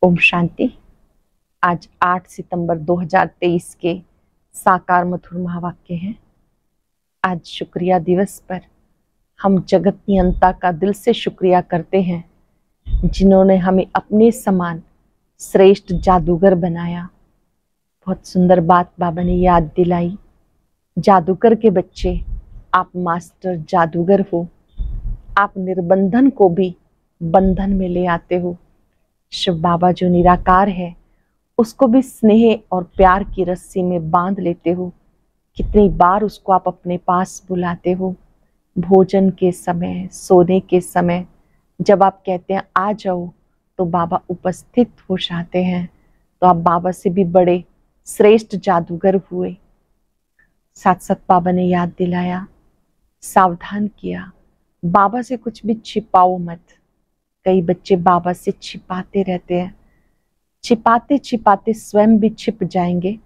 ओम शांति। आज 8 सितंबर 2023 के साकार मधुर महावाक्य हैं। आज शुक्रिया दिवस पर हम जगत नियंता का दिल से शुक्रिया करते हैं, जिन्होंने हमें अपने समान श्रेष्ठ जादूगर बनाया। बहुत सुंदर बात बाबा ने याद दिलाई। जादूगर के बच्चे, आप मास्टर जादूगर हो। आप निर्बंधन को भी बंधन में ले आते हो। शिव बाबा जो निराकार है, उसको भी स्नेह और प्यार की रस्सी में बांध लेते हो। कितनी बार उसको आप अपने पास बुलाते हो। भोजन के समय, सोने के समय, जब आप कहते हैं आ जाओ, तो बाबा उपस्थित हो जाते हैं। तो आप बाबा से भी बड़े श्रेष्ठ जादूगर हुए। साथ साथ बाबा ने याद दिलाया, सावधान किया, बाबा से कुछ भी छिपाओ मत। कई बच्चे बाबा से छिपाते रहते हैं, छिपाते छिपाते स्वयं भी छिप जाएंगे।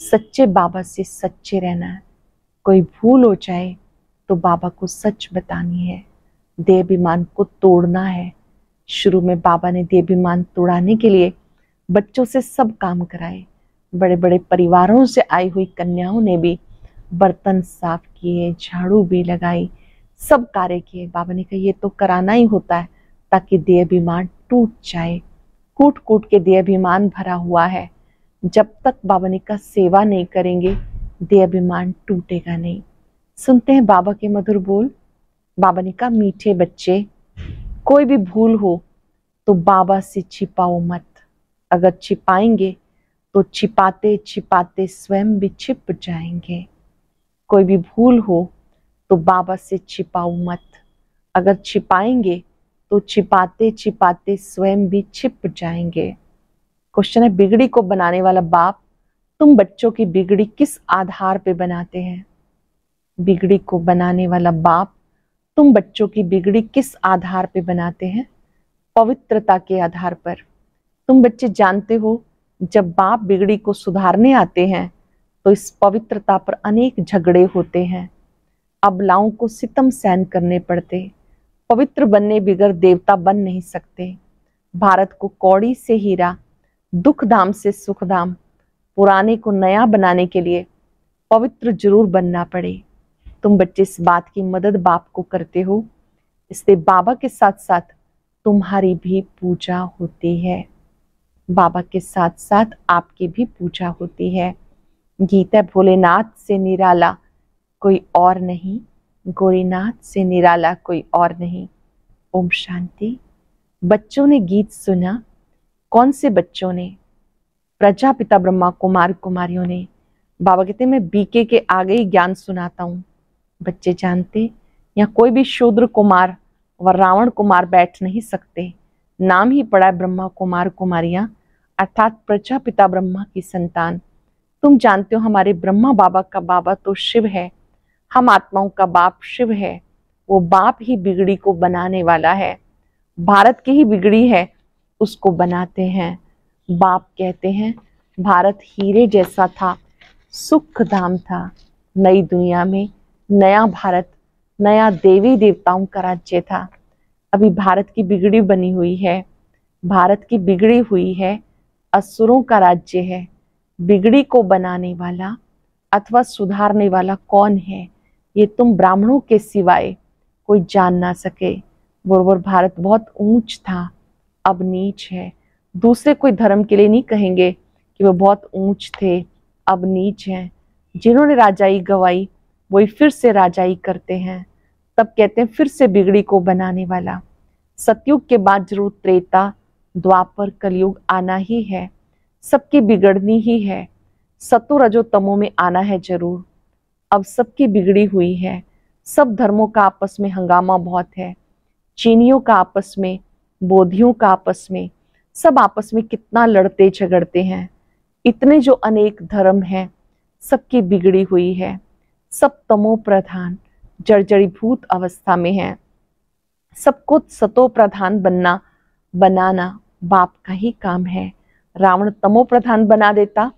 सच्चे बाबा से सच्चे रहना है। कोई भूल हो जाए तो बाबा को सच बतानी है। देहाभिमान को तोड़ना है। शुरू में बाबा ने देहाभिमान तोड़ाने के लिए बच्चों से सब काम कराए। बड़े बड़े परिवारों से आई हुई कन्याओं ने भी बर्तन साफ किए, झाड़ू भी लगाई, सब कार्य किए। बाबा ने कहा ये तो कराना ही होता है, ताकि देहाभिमान टूट जाए। कूट कूट के देहाभिमान भरा हुआ है। जब तक बाबा ने का सेवा नहीं करेंगे, देहाभिमान टूटेगा नहीं। सुनते हैं बाबा के मधुर बोल। बाबा ने कहा, मीठे बच्चे, कोई भी भूल हो तो बाबा से छिपाओ मत। अगर छिपाएंगे तो छिपाते छिपाते स्वयं भी छिप जाएंगे। कोई भी भूल हो तो बाबा से छिपाओ मत। अगर छिपाएंगे तो छिपाते छिपाते स्वयं भी छिप जाएंगे। क्वेश्चन है, बिगड़ी को बनाने वाला बाप, तुम बच्चों की बिगड़ी किस आधार पे बनाते हैं? बिगड़ी को बनाने वाला बाप, तुम बच्चों की बिगड़ी किस आधार पे बनाते हैं? पवित्रता के आधार पर। तुम बच्चे जानते हो, जब बाप बिगड़ी को सुधारने आते हैं तो इस पवित्रता पर अनेक झगड़े होते हैं। अबलाओं को सितम सहन करने पड़ते। पवित्र बनने बिगर देवता बन नहीं सकते। भारत को कौड़ी से हीरा, दुख धाम से सुख धाम, पुराने को नया बनाने के लिए पवित्र जरूर बनना पड़े। तुम बच्चे इस बात की मदद बाप को करते हो, इसलिए बाबा के साथ साथ तुम्हारी भी पूजा होती है। बाबा के साथ साथ आपकी भी पूजा होती है। गीता, भोलेनाथ से निराला कोई और नहीं, गौरीनाथ से निराला कोई और नहीं। ओम शांति। बच्चों ने गीत सुना। कौन से बच्चों ने? प्रजापिता ब्रह्मा कुमार कुमारियों ने। बाबा कहते मैं बीके के आगे ही ज्ञान सुनाता हूँ। बच्चे जानते, यहाँ कोई भी शूद्र कुमार व रावण कुमार बैठ नहीं सकते। नाम ही पड़ा है ब्रह्मा कुमार कुमारियां, अर्थात प्रजापिता ब्रह्मा की संतान। तुम जानते हो, हमारे ब्रह्मा बाबा का बाबा तो शिव है। हम आत्माओं का बाप शिव है। वो बाप ही बिगड़ी को बनाने वाला है। भारत की ही बिगड़ी है, उसको बनाते हैं। बाप कहते हैं, भारत हीरे जैसा था, सुख धाम था। नई दुनिया में नया भारत, नया देवी देवताओं का राज्य था। अभी भारत की बिगड़ी बनी हुई है। भारत की बिगड़ी हुई है, असुरों का राज्य है। बिगड़ी को बनाने वाला अथवा सुधारने वाला कौन है, ये तुम ब्राह्मणों के सिवाय कोई जान ना सके। बरोबर भारत बहुत ऊंच था, अब नीच है। दूसरे कोई धर्म के लिए नहीं कहेंगे कि वो बहुत ऊंच थे, अब नीच हैं। जिन्होंने राजाई गवाई वही फिर से राजाई करते हैं। तब कहते हैं फिर से बिगड़ी को बनाने वाला। सतयुग के बाद जरूर त्रेता, द्वापर, कलयुग आना ही है। सबकी बिगड़नी ही है। सतो रजो तमो में आना है जरूर। अब सबकी बिगड़ी हुई है। सब धर्मों का आपस में हंगामा बहुत है। चीनियों का आपस में, बोधियों का आपस में, सब आपस में कितना लड़ते झगड़ते हैं। इतने जो अनेक धर्म हैं, सबकी बिगड़ी हुई है। सब तमो प्रधान, जर्जरीभूत अवस्था में है। सबको सतो प्रधान बनाना बाप का ही काम है। रावण तमो प्रधान बना देता,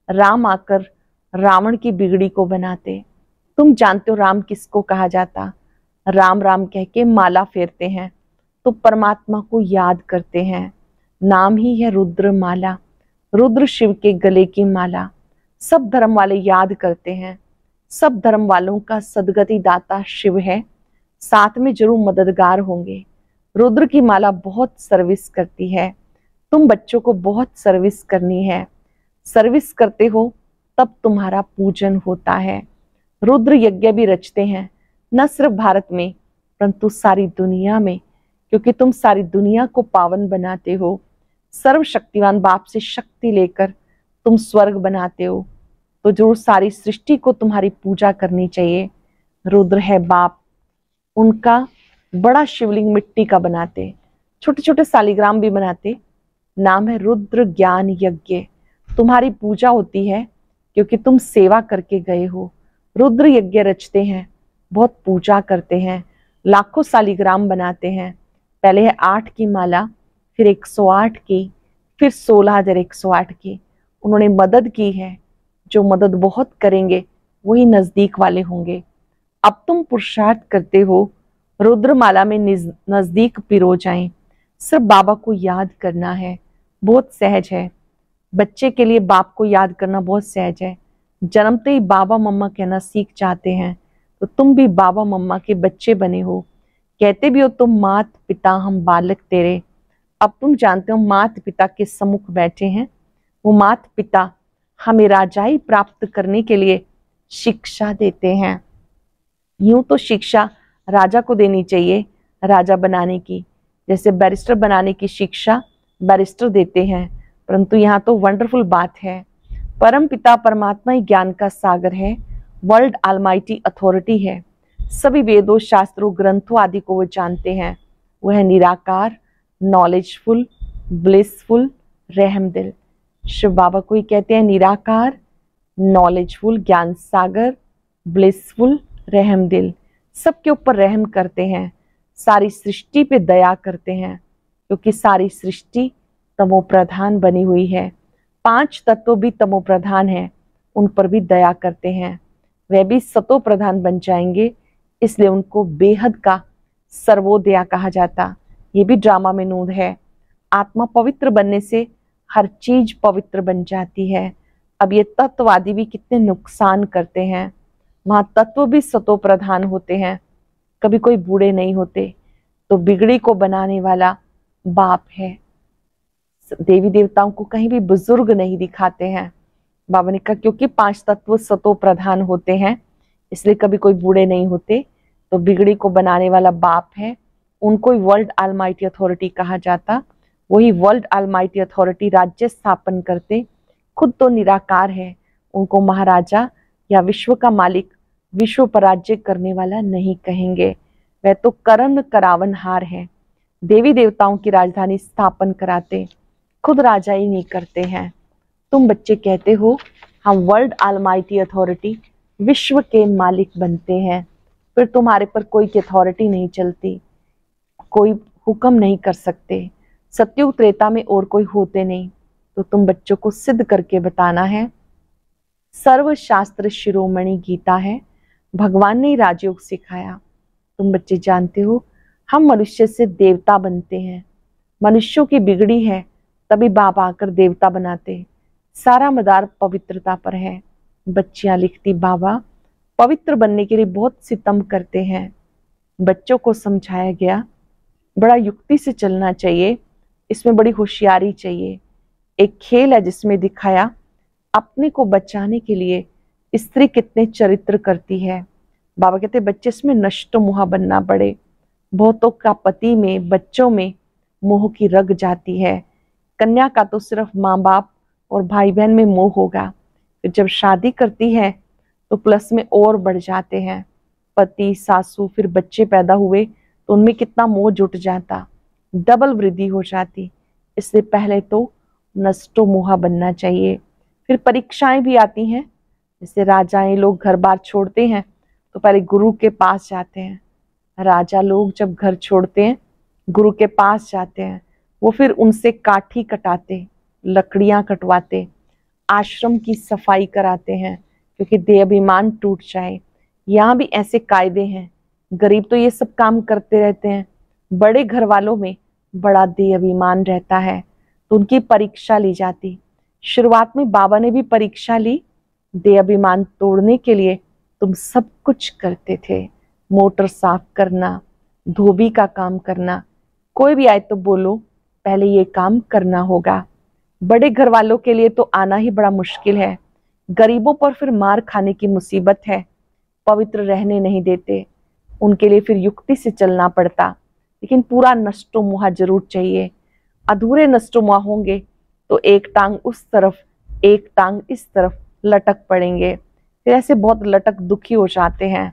राम आकर रावण की बिगड़ी को बनाते। तुम जानते हो राम किसको कहा जाता? राम राम कह के माला फेरते हैं तो परमात्मा को याद करते हैं। नाम ही है रुद्र माला। रुद्र शिव के गले की माला। सब धर्म वाले याद करते हैं। सब धर्म वालों का सदगति दाता शिव है, साथ में जरूर मददगार होंगे। रुद्र की माला बहुत सर्विस करती है। तुम बच्चों को बहुत सर्विस करनी है। सर्विस करते हो तब तुम्हारा पूजन होता है। रुद्र यज्ञ भी रचते हैं, न सिर्फ भारत में परंतु सारी दुनिया में, क्योंकि तुम सारी दुनिया को पावन बनाते हो। सर्वशक्तिमान बाप से शक्ति लेकर तुम स्वर्ग बनाते हो, तो जरूर सारी सृष्टि को तुम्हारी पूजा करनी चाहिए। रुद्र है बाप। उनका बड़ा शिवलिंग मिट्टी का बनाते, छोटे छोटे सालिग्राम भी बनाते। नाम है रुद्र ज्ञान यज्ञ। तुम्हारी पूजा होती है क्योंकि तुम सेवा करके गए हो। रुद्र यज्ञ रचते हैं, बहुत पूजा करते हैं, लाखों सालिग्राम बनाते हैं। पहले है 8 की माला, फिर 108 की, फिर 16,108 की। उन्होंने मदद की है। जो मदद बहुत करेंगे वही नजदीक वाले होंगे। अब तुम पुरुषार्थ करते हो रुद्रमाला में नजदीक पिरो जाएं। सिर्फ बाबा को याद करना है, बहुत सहज है। बच्चे के लिए बाप को याद करना बहुत सहज है। जन्मते ही बाबा मम्मा कहना सीख जाते हैं, तो तुम भी बाबा मम्मा के बच्चे बने हो। कहते भी हो तुम मात पिता हम बालक तेरे। अब तुम जानते हो मात पिता के सम्मुख बैठे हैं। वो मात पिता हमें राजाई प्राप्त करने के लिए शिक्षा देते हैं। यूं तो शिक्षा राजा को देनी चाहिए, राजा बनाने की, जैसे बैरिस्टर बनाने की शिक्षा बैरिस्टर देते हैं, परंतु यहाँ तो वंडरफुल बात है। परम पिता परमात्मा ही ज्ञान का सागर है, वर्ल्ड ऑलमाइटी अथॉरिटी है। सभी वेदों शास्त्रों ग्रंथों आदि को वो जानते हैं। वह है निराकार, नॉलेजफुल, ब्लिसफुल, रहमदिल। शिव बाबा को ही कहते हैं निराकार, नॉलेजफुल, ज्ञान सागर, ब्लिसफुल, रहमदिल। सबके ऊपर रहम करते हैं, सारी सृष्टि पे दया करते हैं, क्योंकि सारी सृष्टि तमो प्रधान बनी हुई है। 5 तत्व भी तमो प्रधान है, उन पर भी दया करते हैं। वह भी सतो प्रधान बन जाएंगे, इसलिए उनको बेहद का सर्वोदया कहा जाता। ये भी ड्रामा में नूद है। आत्मा पवित्र बनने से हर चीज पवित्र बन जाती है। अब ये तत्ववादी भी कितने नुकसान करते हैं। वहां तत्व भी सतो प्रधान होते हैं, कभी कोई बूढ़े नहीं होते। तो बिगड़ी को बनाने वाला बाप है। देवी देवताओं को कहीं भी बुजुर्ग नहीं दिखाते हैं। बाबा ने कहा क्योंकि 5 तत्व सतो प्रधान होते हैं, इसलिए कभी कोई बूढ़े नहीं होते। तो बिगड़ी को बनाने वाला बाप है, उनको ही वर्ल्ड ऑलमाइटी अथॉरिटी कहा जाता। वही वर्ल्ड ऑलमाइटी अथॉरिटी राज्य स्थापन करते। खुद तो निराकार है, उनको महाराजा या विश्व का मालिक, विश्व पर राज्य करने वाला नहीं कहेंगे। वह तो करण करावनहार है, देवी देवताओं की राजधानी स्थापन कराते, खुद राजा ही नहीं करते हैं। तुम बच्चे कहते हो हम वर्ल्ड ऑलमाइटी अथॉरिटी, विश्व के मालिक बनते हैं, फिर तुम्हारे पर कोई की अथॉरिटी नहीं चलती, कोई हुक्म नहीं कर सकते। सत्युग त्रेता में और कोई होते नहीं, तो तुम बच्चों को सिद्ध करके बताना है। सर्वशास्त्र शिरोमणि गीता है, भगवान ने राजयोग सिखाया। तुम बच्चे जानते हो हम मनुष्य से देवता बनते हैं। मनुष्यों की बिगड़ी है, तभी बाबा आकर देवता बनाते। सारा मदार पवित्रता पर है। बच्चियां लिखती बाबा पवित्र बनने के लिए बहुत सितम करते हैं। बच्चों को समझाया गया बड़ा युक्ति से चलना चाहिए, इसमें बड़ी होशियारी चाहिए। एक खेल है जिसमें दिखाया अपने को बचाने के लिए स्त्री कितने चरित्र करती है। बाबा कहते बच्चे इसमें नष्ट मोह बनना पड़े। बहुतों का पति में, बच्चों में मोह की रग जाती है। कन्या का तो सिर्फ माँ बाप और भाई बहन में मोह होगा, फिर जब शादी करती है तो प्लस में और बढ़ जाते हैं। पति, सासू, फिर बच्चे पैदा हुए तो उनमें कितना मोह जुट जाता, डबल वृद्धि हो जाती। इसलिए पहले तो नष्टो मोह बनना चाहिए। फिर परीक्षाएं भी आती हैं, जैसे राजाएं लोग घर बार छोड़ते हैं तो पहले गुरु के पास जाते हैं। राजा लोग जब घर छोड़ते हैं गुरु के पास जाते हैं, वो फिर उनसे काठी कटाते, लकड़ियां कटवाते, आश्रम की सफाई कराते हैं, क्योंकि देह अभिमान टूट जाए। यहाँ भी ऐसे कायदे हैं। गरीब तो ये सब काम करते रहते हैं, बड़े घर वालों में बड़ा देह अभिमान रहता है। तो उनकी परीक्षा ली जाती। शुरुआत में बाबा ने भी परीक्षा ली। देह अभिमान तोड़ने के लिए तुम सब कुछ करते थे, मोटर साफ करना, धोबी का काम करना, कोई भी आए तो बोलो पहले ये काम करना होगा। बड़े घर वालों के लिए तो आना ही बड़ा मुश्किल है, गरीबों पर फिर मार खाने की मुसीबत है, पवित्र रहने नहीं देते, उनके लिए फिर युक्ति से चलना पड़ता। लेकिन पूरा नष्टो मुहा जरूर चाहिए, अधूरे नष्टो मुहा होंगे तो एक टांग उस तरफ एक टांग इस तरफ लटक पड़ेंगे। फिर ऐसे बहुत लटक दुखी हो जाते हैं,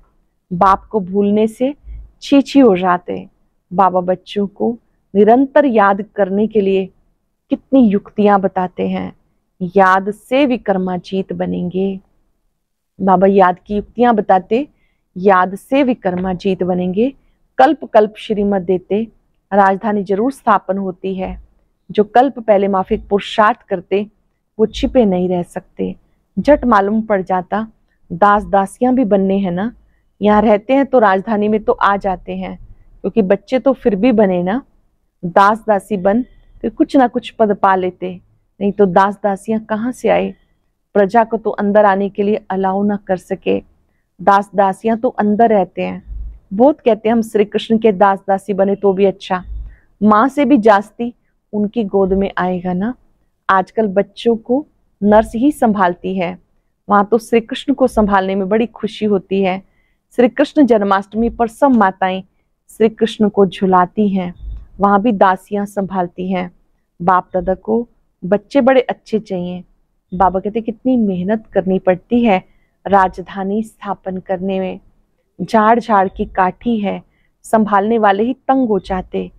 बाप को भूलने से छी हो जाते। बाबा बच्चों को निरंतर याद करने के लिए कितनी युक्तियां बताते हैं। याद से विक्रमाजीत बनेंगे। बाबा याद की युक्तियां बताते, याद से विक्रमाजीत बनेंगे। कल्प कल्प श्रीमत देते, राजधानी जरूर स्थापन होती है। जो कल्प पहले माफिक पुरुषार्थ करते वो छिपे नहीं रह सकते, झट मालूम पड़ जाता। दास दासियां भी बनने हैं ना, यहाँ रहते हैं तो राजधानी में तो आ जाते हैं, क्योंकि बच्चे तो फिर भी बने ना। दास दासी बन फिर कुछ ना कुछ पद पा लेते, नहीं तो दास दासियां कहाँ से आए। प्रजा को तो अंदर आने के लिए अलाउ ना कर सके, दास दासियां तो अंदर रहते हैं। बहुत कहते हैं हम श्री कृष्ण के दास दासी बने तो भी अच्छा, माँ से भी जास्ती उनकी गोद में आएगा ना। आजकल बच्चों को नर्स ही संभालती है, वहां तो श्री कृष्ण को संभालने में बड़ी खुशी होती है। श्री कृष्ण जन्माष्टमी पर सब माताएं श्री कृष्ण को झुलाती हैं, वहां भी दासियां संभालती हैं। बाप दादा को बच्चे बड़े अच्छे चाहिए। बाबा कहते कितनी मेहनत करनी पड़ती है राजधानी स्थापन करने में। झाड़ झाड़ की काठी है, संभालने वाले ही तंग हो जाते।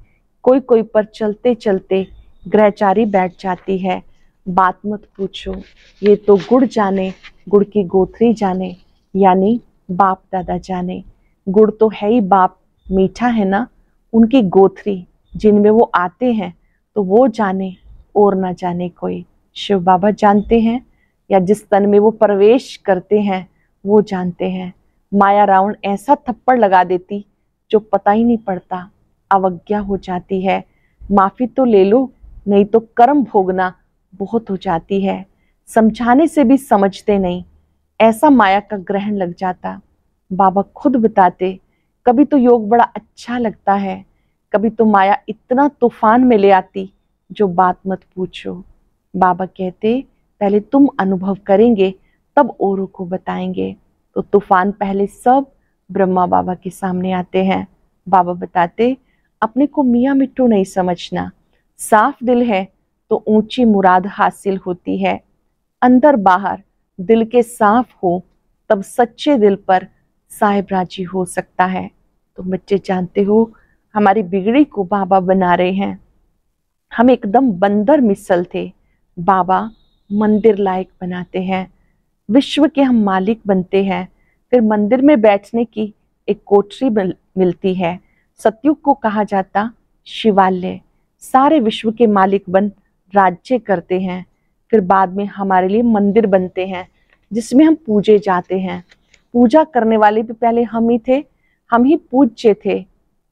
कोई कोई पर चलते चलते ग्रहचारी बैठ जाती है। बात मत पूछो, ये तो गुड़ जाने, गुड़ की गोथरी जाने, यानी बाप दादा जाने। गुड़ तो है ही बाप, मीठा है ना, उनकी गोथरी जिनमें वो आते हैं तो वो जाने और ना जाने कोई। शिव बाबा जानते हैं, या जिस तन में वो प्रवेश करते हैं वो जानते हैं। माया रावण ऐसा थप्पड़ लगा देती जो पता ही नहीं पड़ता, अवज्ञा हो जाती है। माफी तो ले लो, नहीं तो कर्म भोगना बहुत हो जाती है। समझाने से भी समझते नहीं, ऐसा माया का ग्रहण लग जाता। बाबा खुद बताते, कभी तो योग बड़ा अच्छा लगता है, कभी तो माया इतना तूफान में ले आती जो बात मत पूछो। बाबा कहते पहले तुम अनुभव करेंगे तब औरों को बताएंगे। तो तूफान पहले सब ब्रह्मा बाबा के सामने आते हैं। बाबा बताते अपने को मियाँ मिट्टू नहीं समझना, साफ दिल है तो ऊंची मुराद हासिल होती है। अंदर बाहर दिल के साफ हो तब सच्चे दिल पर साहिब राजी हो सकता है। तो बच्चे जानते हो हमारी बिगड़ी को बाबा बना रहे हैं। हम एकदम बंदर मिसल थे, बाबा मंदिर लायक बनाते हैं। विश्व के हम मालिक बनते हैं, फिर मंदिर में बैठने की एक कोठरी मिलती है। सतयुग को कहा जाता शिवालय। सारे विश्व के मालिक बन राज्य करते हैं, फिर बाद में हमारे लिए मंदिर बनते हैं जिसमें हम पूजे जाते हैं। पूजा करने वाले भी पहले हम ही थे, हम ही पूज्य थे,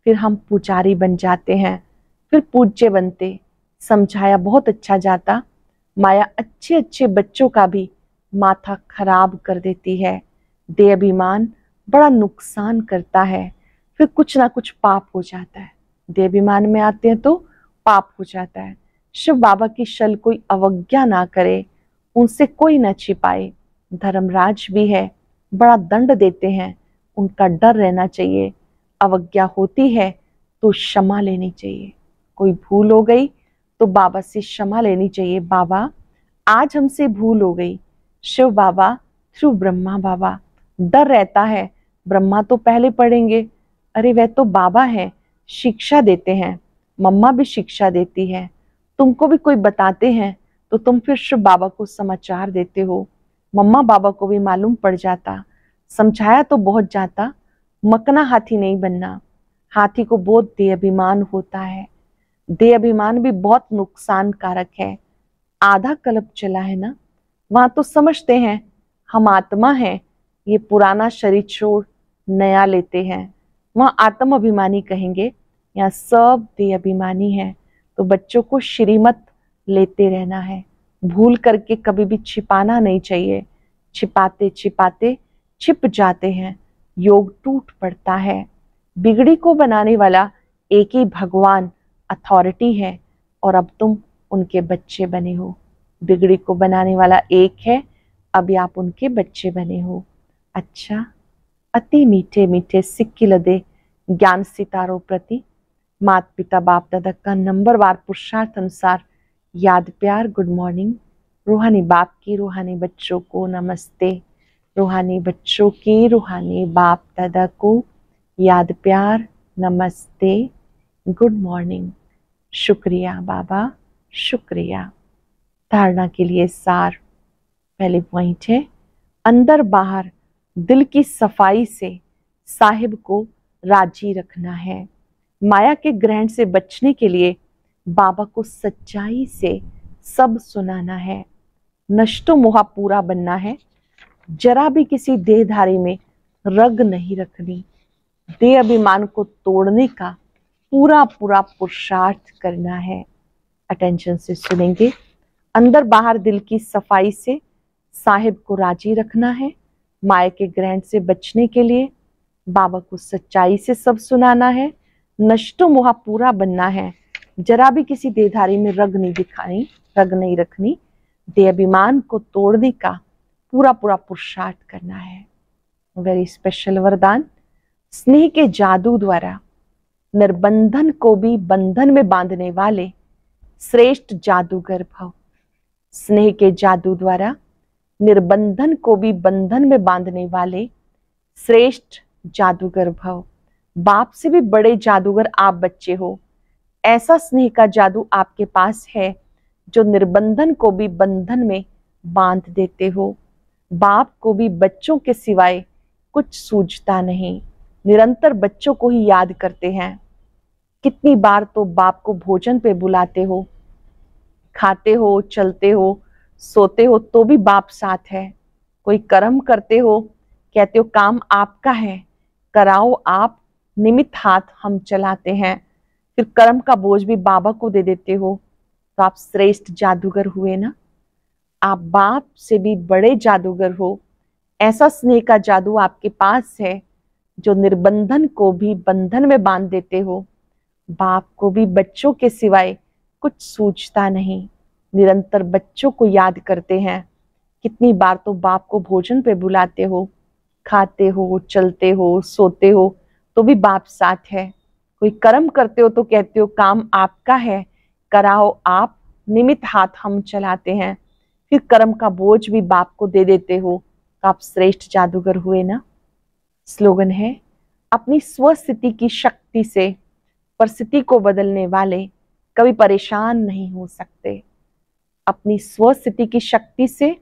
फिर हम पुजारी बन जाते हैं, फिर पूज्य बनते। समझाया बहुत अच्छा जाता, माया अच्छे अच्छे बच्चों का भी माथा खराब कर देती है। देह अभिमान बड़ा नुकसान करता है, फिर कुछ ना कुछ पाप हो जाता है। देह अभिमान में आते हैं तो पाप हो जाता है। शिव बाबा की शल कोई अवज्ञा ना करे, उनसे कोई ना छिपाए। धर्मराज भी है, बड़ा दंड देते हैं, उनका डर रहना चाहिए। अवज्ञा होती है तो क्षमा लेनी चाहिए। कोई भूल हो गई तो बाबा से क्षमा लेनी चाहिए। बाबा आज हमसे भूल हो गई। शिव बाबा थ्रू ब्रह्मा बाबा, डर रहता है ब्रह्मा तो पहले पढ़ेंगे, अरे वह तो बाबा है, शिक्षा देते हैं। मम्मा भी शिक्षा देती है, तुमको भी कोई बताते हैं तो तुम फिर शिव बाबा को समाचार देते हो। मम्मा बाबा को भी मालूम पड़ जाता, समझाया तो बहुत जाता। मकना हाथी नहीं बनना, हाथी को बहुत देह अभिमान होता है। देह अभिमान भी बहुत नुकसान कारक है। आधा कल्प चला है ना, वहां तो समझते हैं हम आत्मा हैं, ये पुराना शरीर छोड़ नया लेते हैं। वहां आत्म अभिमानी कहेंगे, यहाँ सब देह अभिमानी है। तो बच्चों को श्रीमत लेते रहना है, भूल करके कभी भी छिपाना नहीं चाहिए। छिपाते छिपाते छिप जाते हैं, योग टूट पड़ता है। बिगड़ी को बनाने वाला एक ही भगवान अथॉरिटी है और अब तुम उनके बच्चे बने हो। बिगड़ी को बनाने वाला एक है, अभी आप उनके बच्चे बने हो। अच्छा, अति मीठे मीठे सिक्के लदे ज्ञान सितारों प्रति माता पिता बाप दादा का नंबरवार पुरुषार्थ अनुसार याद प्यार गुड मॉर्निंग। रूहानी बाप की रूहानी बच्चों को नमस्ते। रूहानी बच्चों की रूहानी बाप दादा को याद प्यार नमस्ते गुड मॉर्निंग। शुक्रिया बाबा, शुक्रिया। धारणा के लिए सार। पहले पॉइंट है, अंदर बाहर दिल की सफाई से साहिब को राजी रखना है। माया के ग्रहण से बचने के लिए बाबा को सच्चाई से सब सुनाना है। नष्टो मोहा पूरा बनना है। जरा भी किसी देहधारी में रग नहीं रखनी। देह अभिमान को तोड़ने का पूरा पूरा पुरुषार्थ करना है। अटेंशन से सुनेंगे। अंदर बाहर दिल की सफाई से साहिब को राजी रखना है। माया के ग्रहण से बचने के लिए बाबा को सच्चाई से सब सुनाना है। नष्टो मोहा पूरा बनना है। जरा भी किसी देहधारी में रग नहीं दिखानी, रग नहीं रखनी। देह अभिमान को तोड़ने का पूरा पूरा पुरुषार्थ करना है। वेरी स्पेशल वरदान। स्नेह के जादू द्वारा निर्बंधन को भी बंधन में बांधने वाले श्रेष्ठ जादूगर भव। स्नेह के जादू द्वारा निर्बंधन को भी बंधन में बांधने वाले श्रेष्ठ जादूगर भव। बाप से भी बड़े जादूगर आप बच्चे हो। ऐसा स्नेह का जादू आपके पास है जो निर्बंधन को भी बंधन में बांध देते हो। बाप को भी बच्चों के सिवाय कुछ सूझता नहीं, निरंतर बच्चों को ही याद करते हैं। कितनी बार तो बाप को भोजन पे बुलाते हो, खाते हो, चलते हो, सोते हो तो भी बाप साथ है। कोई कर्म करते हो, कहते हो काम आपका है, कराओ आप, निमित्त हाथ हम चलाते हैं। फिर कर्म का बोझ भी बाबा को दे देते हो, तो आप श्रेष्ठ जादूगर हुए ना। आप बाप से भी बड़े जादूगर हो। ऐसा स्नेह का जादू आपके पास है जो निर्बंधन को भी बंधन में बांध देते हो। बाप को भी बच्चों के सिवाय कुछ सूझता नहीं, निरंतर बच्चों को याद करते हैं। कितनी बार तो बाप को भोजन पे बुलाते हो, खाते हो, चलते हो, सोते हो तो भी बाप साथ है। कोई कर्म करते हो तो कहते हो काम आपका है, कराओ आप, निमित्त हाथ हम चलाते हैं। फिर कर्म का बोझ भी बाप को दे देते हो, तो आप श्रेष्ठ जादूगर हुए ना। स्लोगन है, अपनी स्वस्थिति की शक्ति से परिस्थिति को बदलने वाले कभी परेशान नहीं हो सकते। अपनी स्वस्थिति की शक्ति से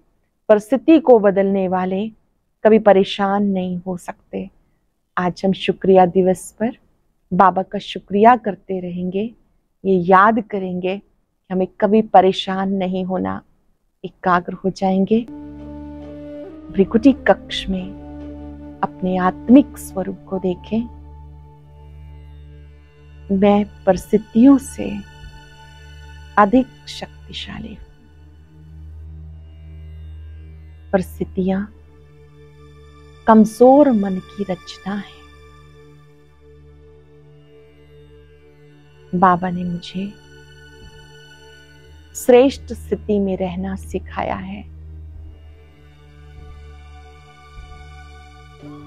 परिस्थिति को बदलने वाले कभी परेशान नहीं हो सकते। आज हम शुक्रिया दिवस पर बाबा का शुक्रिया करते रहेंगे, ये याद करेंगे कि हमें कभी परेशान नहीं होना। एकाग्र हो जाएंगे। भृकुटी कक्ष में अपने आत्मिक स्वरूप को देखें। मैं परिस्थितियों से अधिक शक्तिशाली हूं। परिस्थितियां कमजोर मन की रचना है। बाबा ने मुझे श्रेष्ठ स्थिति में रहना सिखाया है।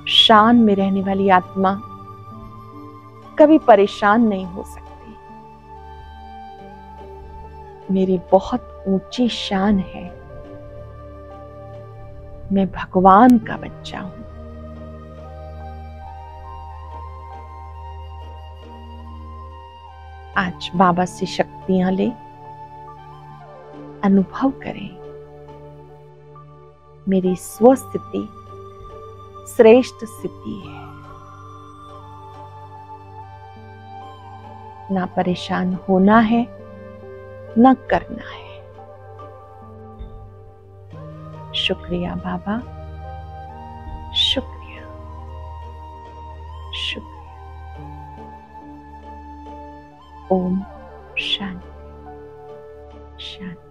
शान में रहने वाली आत्मा कभी परेशान नहीं हो सकती। मेरी बहुत ऊंची शान है। मैं भगवान का बच्चा हूं। आज बाबा से शक्तियां ले, अनुभव करें। मेरी स्वस्थिति श्रेष्ठ स्थिति है। ना परेशान होना है, ना करना है। शुक्रिया बाबा, शुक्रिया, शुक्रिया। ओम शांति। शांति।